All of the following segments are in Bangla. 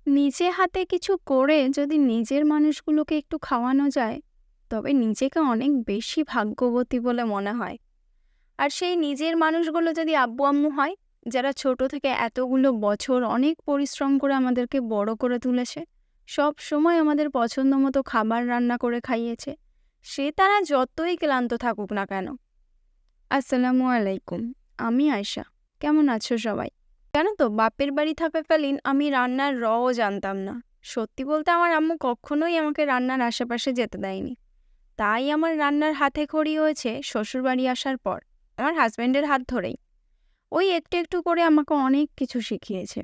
নিজে হাতে কিছু করে যদি নিজের মানুষগুলোকে একটু খাওয়ানো যায়, তবে নিজেকে অনেক বেশি ভাগ্যবতী বলে মনে হয়। আর সেই নিজের মানুষগুলো যদি আব্বু-আম্মু হয়, যারা ছোট থেকে এতগুলো বছর অনেক পরিশ্রম করে আমাদেরকে বড় করে তুলেছে, সবসময় আমাদের পছন্দমতো খাবার রান্না করে খাইয়েছে, সে তারা যতই ক্লান্ত থাকুক না কেন। আসসালামু আলাইকুম। আমি আয়শা। কেমন আছো সবাই? জানো তো, বাপের বাড়ি থাকাকালীন আমি রান্নার রও জানতাম না। সত্যি বলতে আমার আম্মু কখনোই আমাকে রান্নার আশেপাশে যেতে দেয়নি। তাই আমার রান্নার হাতে খড়ি হয়েছে শ্বশুরবাড়ি আসার পর, আমার হাজব্যান্ডের হাত ধরেই। ওই একটু একটু করে আমাকে অনেক কিছু শিখিয়েছে।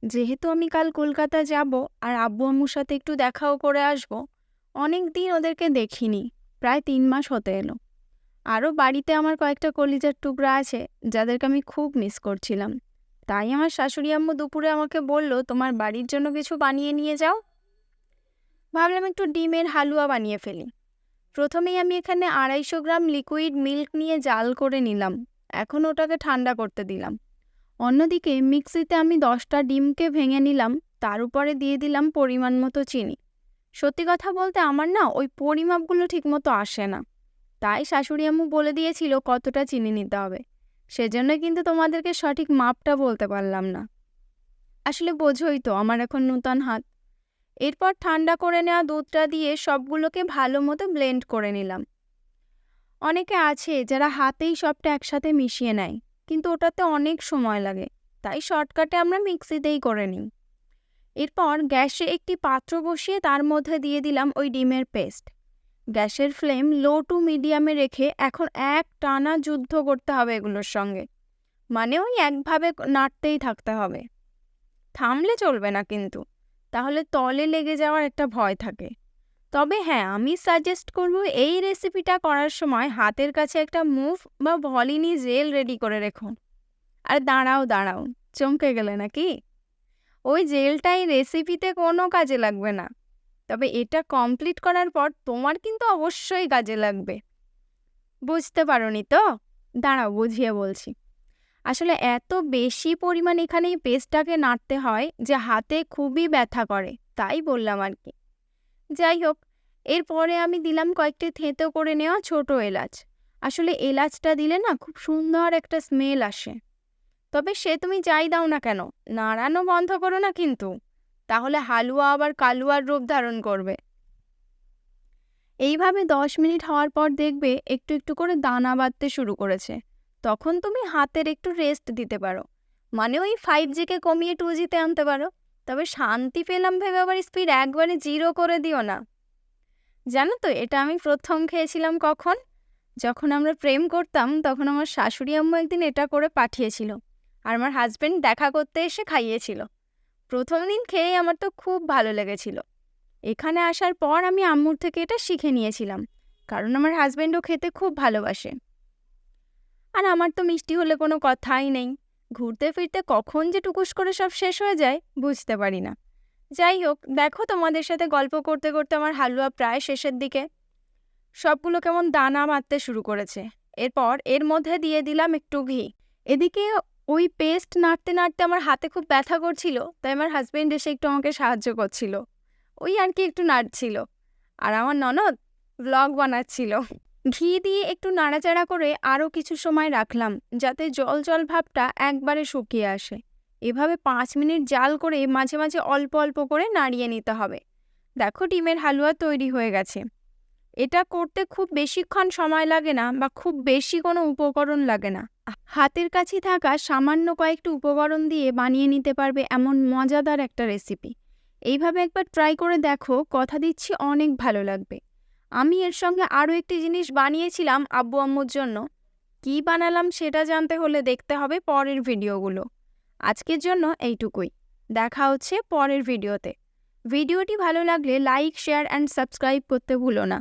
যেহেতু আমি কাল কলকাতা যাব আর আব্বু আম্মুর সাথে একটু দেখাও করে আসব, অনেক দিন ওদেরকে দেখিনি, প্রায় 3 মাস হতে এলো। আরও বাড়িতে আমার কয়েকটা কলিজার টুকরা আছে যাদেরকে আমি খুব মিস করছিলাম। তাই আমার শাশুড়ি আম্মু দুপুরে আমাকে বলল, তোমার বাড়ির জন্য কিছু বানিয়ে নিয়ে যাও। ভাবলাম একটু ডিমের হালুয়া বানিয়ে ফেলি। প্রথমেই আমি এখানে 250 গ্রাম লিকুইড মিল্ক নিয়ে জাল করে নিলাম। এখন ওটাকে ঠান্ডা করতে দিলাম। অন্যদিকে মিক্সিতে আমি 10টা ডিমকে ভেঙে নিলাম, তার উপরে দিয়ে দিলাম পরিমাণ মতো চিনি। সত্যি কথা বলতে আমার না ওই পরিমাপগুলো ঠিকমতো আসে না, তাই শাশুড়ি আম্মু বলে দিয়েছিল কতটা চিনি নিতে হবে। সেজন্য কিন্তু তোমাদেরকে সঠিক মাপটা বলতে পারলাম না। আসলে বোঝোই তো আমার এখন নূতন হাত। এরপর ঠান্ডা করে নেওয়া দুধটা দিয়ে সবগুলোকে ভালো মতো ব্লেন্ড করে নিলাম। অনেকে আছে যারা হাতেই সবটা একসাথে মিশিয়ে নেয়, কিন্তু ওটাতে অনেক সময় লাগে, তাই শর্টকাটে আমরা মিক্সিতেই করে নিই। এরপর গ্যাসে একটি পাত্র বসিয়ে তার মধ্যে দিয়ে দিলাম ওই ডিমের পেস্ট। গ্যাসের ফ্লেম লো টু মিডিয়ামে রেখে এখন এক টানা যুদ্ধ করতে হবে এগুলোর সঙ্গে। মানে ওই একভাবে নাড়তেই থাকতে হবে, থামলে চলবে না কিন্তু, তাহলে তলে লেগে যাওয়ার একটা ভয় থাকে। তবে হ্যাঁ, আমি সাজেস্ট করব এই রেসিপিটা করার সময় হাতের কাছে একটা মুভ বা ভলিনি জেল রেডি করে রেখো। আর দাঁড়াও দাঁড়াও, চমকে গেলে নাকি? ওই জেলটাই রেসিপিতে কোনো কাজে লাগবে না, তবে এটা কমপ্লিট করার পর তোমার কিন্তু অবশ্যই কাজে লাগবে। বুঝতে পারোনি তো? দাঁড়াও বুঝিয়ে বলছি। আসলে এত বেশি পরিমাণ এখানে এই পেস্টটাকে নাড়তে হয় যে হাতে খুবই ব্যথা করে, তাই বললাম আর কি। যাই হোক, এরপরে আমি দিলাম কয়েকটি থেঁতো করে নেওয়া ছোট এলাচ। আসলে এলাচটা দিলে না খুব সুন্দর একটা স্মেল আসে। তবে সে তুমি যাই দাও না কেন, নাড়ানো বন্ধ করো না কিন্তু, তাহলে হালুয়া আবার কালুয়ার রূপ ধারণ করবে। এইভাবে 10 মিনিট হওয়ার পর দেখবে একটু একটু করে দানা বাঁধতে শুরু করেছে। তখন তুমি হাতের একটু রেস্ট দিতে পারো, মানে ওই 5G-কে কমিয়ে 2G-তে আনতে পারো। তবে শান্তি পেলাম ভেবে আবার স্পিড একবারে 0 করে দিও না। জানো তো, এটা আমি প্রথম খেয়েছিলাম কখন? যখন আমরা প্রেম করতাম তখন আমার শাশুড়ি আম্মু একদিন এটা করে পাঠিয়েছিল, আর আমার হাজবেন্ড দেখা করতে এসে খাইয়েছিল। প্রথম দিন খেয়ে আমার তো খুব ভালো লেগেছিল। এখানে আসার পর আমি আম্মুর থেকে এটা শিখে নিয়েছিলাম, কারণ আমার হাজবেন্ডও খেতে খুব ভালোবাসে। আর আমার তো মিষ্টি হলে কোনো কথাই নেই। ঘুরতে ফিরতে কখন যে টুকুস করে সব শেষ হয়ে যায় বুঝতে পারি না। যাই হোক, দেখো তোমাদের সাথে গল্প করতে করতে আমার হালুয়া প্রায় শেষের দিকে। সবগুলো কেমন দানা বাঁধতে শুরু করেছে। এরপর এর মধ্যে দিয়ে দিলাম একটু ঘি। এদিকে ওই পেস্ট নাড়তে নাড়তে আমার হাতে খুব ব্যথা করছিল, তাই আমার হাজবেন্ড এসে একটু আমাকে সাহায্য করছিল। ওই আর কি একটু নাড়ছিল। আর আমার ননদ ভ্লগ বানাচ্ছিল। ঘি দিয়ে একটু নাড়াচাড়া করে আরও কিছু সময় রাখলাম, যাতে জল জল ভাবটা একবারে শুকিয়ে আসে। এভাবে 5 মিনিট জাল করে মাঝে মাঝে অল্প অল্প করে নাড়িয়ে নিতে হবে। দেখো, ডিমের হালুয়া তৈরি হয়ে গেছে। এটা করতে খুব বেশিক্ষণ সময় লাগে না বা খুব বেশি কোনো উপকরণ লাগে না। হাতের কাছে থাকা সামান্য কয়েকটি উপকরণ দিয়ে বানিয়ে নিতে পারবে এমন মজাদার একটা রেসিপি। এইভাবে একবার ট্রাই করে দেখো, কথা দিচ্ছি অনেক ভালো লাগবে। আমি এর সঙ্গে আরও একটি জিনিস বানিয়েছিলাম আব্বু আম্মুর জন্য। কী বানালাম সেটা জানতে হলে দেখতে হবে পরের ভিডিওগুলো। আজকের জন্য এইটুকুই। দেখা হচ্ছে পরের ভিডিওতে। ভিডিওটি ভালো লাগলে লাইক, শেয়ার অ্যান্ড সাবস্ক্রাইব করতে ভুলো না।